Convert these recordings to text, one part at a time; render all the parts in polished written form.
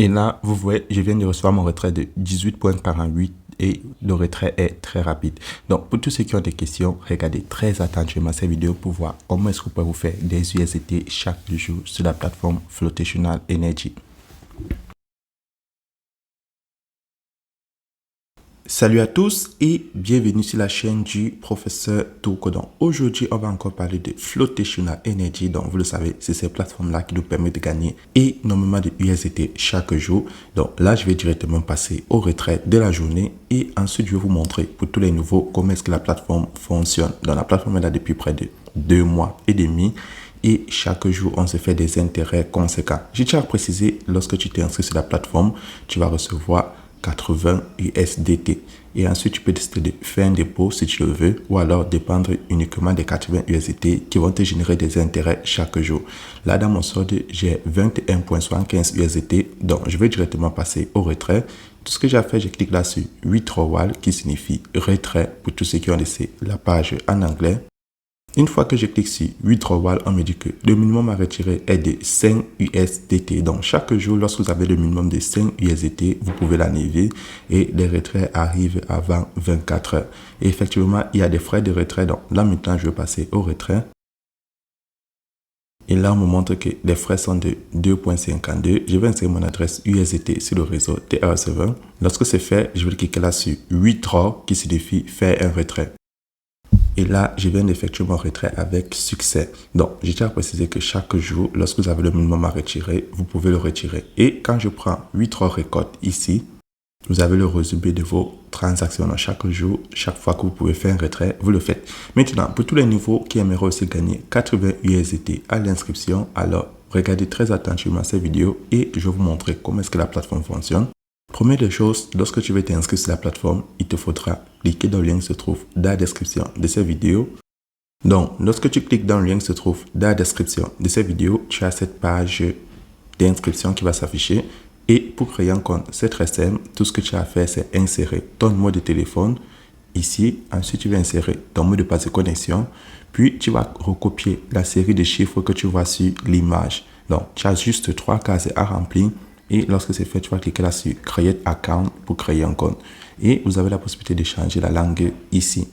Et là, vous voyez, je viens de recevoir mon retrait de 18,48 et le retrait est très rapide. Donc, pour tous ceux qui ont des questions, regardez très attentivement cette vidéo pour voir comment est-ce que vous pouvez vous faire des USDT chaque jour sur la plateforme Flotational Energy. Salut à tous et bienvenue sur la chaîne du professeur Toukodon. Aujourd'hui, on va encore parler de Flotational Energy. Donc, vous le savez, c'est ces plateformes-là qui nous permettent de gagner énormément de USDT chaque jour. Donc là, je vais directement passer au retrait de la journée et ensuite, je vais vous montrer pour tous les nouveaux comment est-ce que la plateforme fonctionne. Donc, la plateforme est là depuis près de 2 mois et demi. Et chaque jour, on se fait des intérêts conséquents. Je tiens à préciser, lorsque tu t'es inscrit sur la plateforme, tu vas recevoir 80 USDT. Et ensuite, tu peux décider de faire un dépôt si tu le veux ou alors dépendre uniquement des 80 USDT qui vont te générer des intérêts chaque jour. Là, dans mon solde, j'ai 21,75 USDT. Donc, je vais directement passer au retrait. Tout ce que j'ai fait, je clique là sur Withdrawal qui signifie retrait pour tous ceux qui ont laissé la page en anglais. Une fois que je clique sur Withdrawal, on me dit que le minimum à retirer est de 5 USDT. Donc, chaque jour, lorsque vous avez le minimum de 5 USDT, vous pouvez l'enlever et les retraits arrivent avant 24 heures. Et effectivement, il y a des frais de retrait. Donc, là, maintenant, je vais passer au retrait. Et là, on me montre que les frais sont de 2,52. Je vais insérer mon adresse USDT sur le réseau TR7. Lorsque c'est fait, je vais cliquer là sur Withdraw qui signifie faire un retrait. Et là, je viens d'effectuer mon retrait avec succès. Donc, je tiens à préciser que chaque jour, lorsque vous avez le minimum à retirer, vous pouvez le retirer. Et quand je prends Withdraw Record ici, vous avez le résumé de vos transactions. Donc, chaque jour, chaque fois que vous pouvez faire un retrait, vous le faites. Maintenant, pour tous les nouveaux qui aimeraient aussi gagner 80 USDT à l'inscription, alors regardez très attentivement cette vidéo et je vais vous montrer comment est-ce que la plateforme fonctionne. Première des choses, lorsque tu veux t'inscrire sur la plateforme, il te faudra cliquer dans le lien qui se trouve dans la description de cette vidéo. Donc, lorsque tu cliques dans le lien qui se trouve dans la description de cette vidéo, tu as cette page d'inscription qui va s'afficher. Et pour créer un compte, c'est très simple. Tout ce que tu as à faire, c'est insérer ton numéro de téléphone ici. Ensuite, tu vas insérer ton mot de passe de connexion. Puis, tu vas recopier la série de chiffres que tu vois sur l'image. Donc, tu as juste 3 cases à remplir. Et lorsque c'est fait, tu vas cliquer là sur Create Account pour créer un compte. Et vous avez la possibilité de changer la langue ici.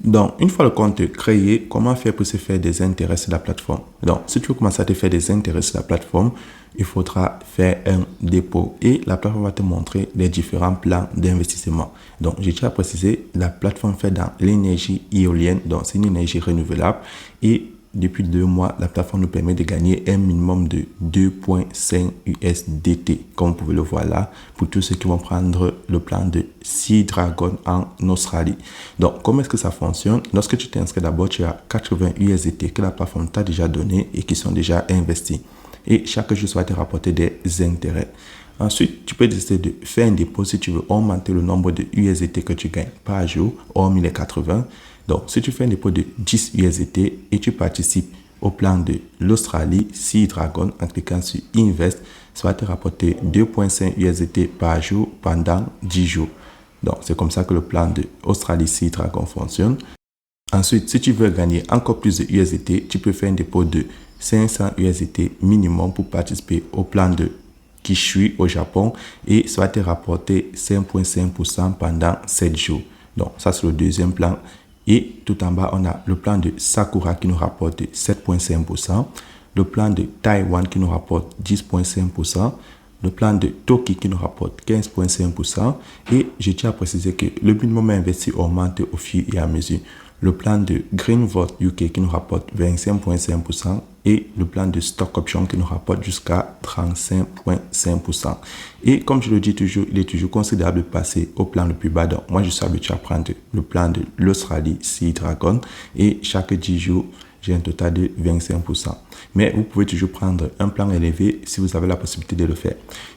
Donc, une fois le compte créé, comment faire pour se faire des intérêts sur la plateforme? Donc, si tu veux commencer à te faire des intérêts sur la plateforme, il faudra faire un dépôt. Et la plateforme va te montrer les différents plans d'investissement. Donc, je tiens à préciser, la plateforme fait dans l'énergie éolienne. Donc, c'est une énergie renouvelable. Et depuis 2 mois, la plateforme nous permet de gagner un minimum de 2,5 USDT, comme vous pouvez le voir là, pour tous ceux qui vont prendre le plan de Sea Dragon en Australie. Donc, comment est-ce que ça fonctionne? Lorsque tu t'inscris d'abord, tu as 80 USDT que la plateforme t'a déjà donné et qui sont déjà investis. Et chaque jour, ça va te rapporter des intérêts. Ensuite, tu peux décider de faire un dépôt si tu veux augmenter le nombre de USDT que tu gagnes par jour, hormis les 80. Donc, si tu fais un dépôt de 10 USDT et tu participes au plan de l'Australie Sea Dragon en cliquant sur Invest, ça va te rapporter 2,5 USDT par jour pendant 10 jours. Donc, c'est comme ça que le plan de l'Australie Sea Dragon fonctionne. Ensuite, si tu veux gagner encore plus de USDT, tu peux faire un dépôt de 500 USDT minimum pour participer au plan de Kishui au Japon et ça va te rapporter 5,5% pendant 7 jours. Donc, ça c'est le deuxième plan. Et tout en bas, on a le plan de Sakura qui nous rapporte 7,5%, le plan de Taïwan qui nous rapporte 10,5%, le plan de Toki qui nous rapporte 15,5%. Et je tiens à préciser que le minimum investi augmente au fur et à mesure. Le plan de Greenvolt UK qui nous rapporte 25,5% et le plan de Stock Option qui nous rapporte jusqu'à 35,5%. Et comme je le dis toujours, il est toujours considérable de passer au plan le plus bas. Donc, moi, je suis habitué à prendre le plan de l'Australie Sea Dragon et chaque 10 jours, j'ai un total de 25%. Mais vous pouvez toujours prendre un plan élevé si vous avez la possibilité de le faire.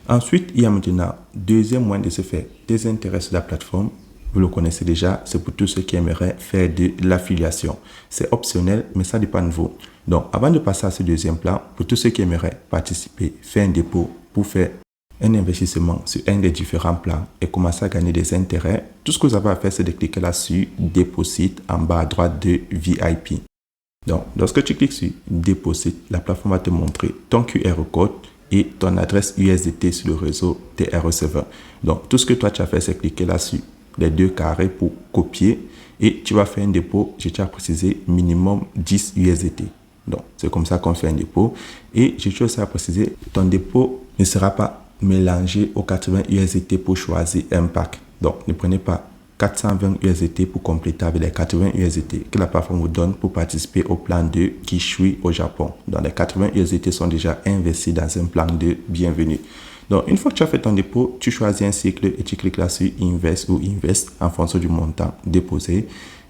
Ensuite, il y a maintenant deuxième moyen de se faire des intérêts sur la plateforme. Vous le connaissez déjà, c'est pour tous ceux qui aimeraient faire de l'affiliation. C'est optionnel, mais ça dépend de vous. Donc, avant de passer à ce deuxième plan, pour tous ceux qui aimeraient participer, faire un dépôt pour faire un investissement sur un des différents plans et commencer à gagner des intérêts, tout ce que vous avez à faire, c'est de cliquer là sur Deposit en bas à droite de VIP. Donc, lorsque tu cliques sur Deposit, la plateforme va te montrer ton QR code et ton adresse USDT sur le réseau TR-Receiver. Donc, tout ce que toi tu as fait, c'est cliquer là sur les deux carrés pour copier et tu vas faire un dépôt, j'ai déjà précisé, minimum 10 USDT. Donc, c'est comme ça qu'on fait un dépôt. Et j'ai aussi à préciser, ton dépôt ne sera pas mélangé aux 80 USDT pour choisir un pack. Donc, ne prenez pas 420 USDT pour compléter avec les 80 USDT que la plateforme vous donne pour participer au plan de Kishui au Japon. Donc, les 80 USDT sont déjà investis dans un plan de bienvenue. Donc, une fois que tu as fait ton dépôt, tu choisis un cycle et tu cliques là sur Invest ou Invest en fonction du montant déposé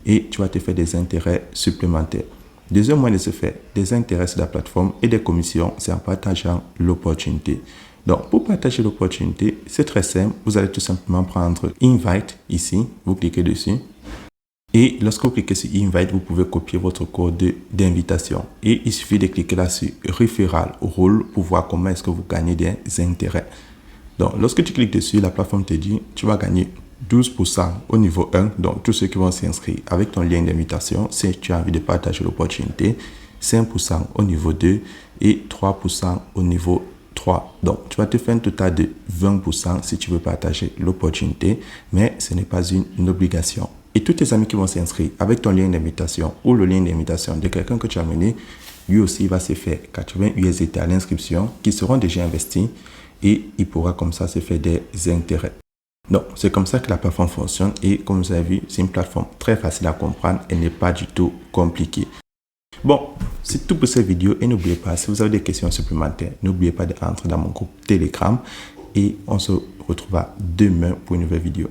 et tu vas te faire des intérêts supplémentaires. Deuxième moyen de se faire des intérêts sur la plateforme et des commissions, c'est en partageant l'opportunité. Donc, pour partager l'opportunité, c'est très simple. Vous allez tout simplement prendre Invite ici, vous cliquez dessus. Et lorsque vous cliquez sur Invite, vous pouvez copier votre code d'invitation. Et il suffit de cliquer là sur Referral Rule pour voir comment est-ce que vous gagnez des intérêts. Donc, lorsque tu cliques dessus, la plateforme te dit, tu vas gagner 12% au niveau 1. Donc, tous ceux qui vont s'inscrire avec ton lien d'invitation, si tu as envie de partager l'opportunité, 5% au niveau 2 et 3% au niveau 3. Donc, tu vas te faire un total de 20% si tu veux partager l'opportunité, mais ce n'est pas une obligation. Et tous tes amis qui vont s'inscrire avec ton lien d'invitation ou le lien d'invitation de quelqu'un que tu as mené, lui aussi va se faire 80 USDT à l'inscription qui seront déjà investis et il pourra comme ça se faire des intérêts. Donc, c'est comme ça que la plateforme fonctionne et comme vous avez vu, c'est une plateforme très facile à comprendre et n'est pas du tout compliquée. Bon, c'est tout pour cette vidéo et n'oubliez pas, si vous avez des questions supplémentaires, n'oubliez pas d'entrer dans mon groupe Telegram et on se retrouvera demain pour une nouvelle vidéo.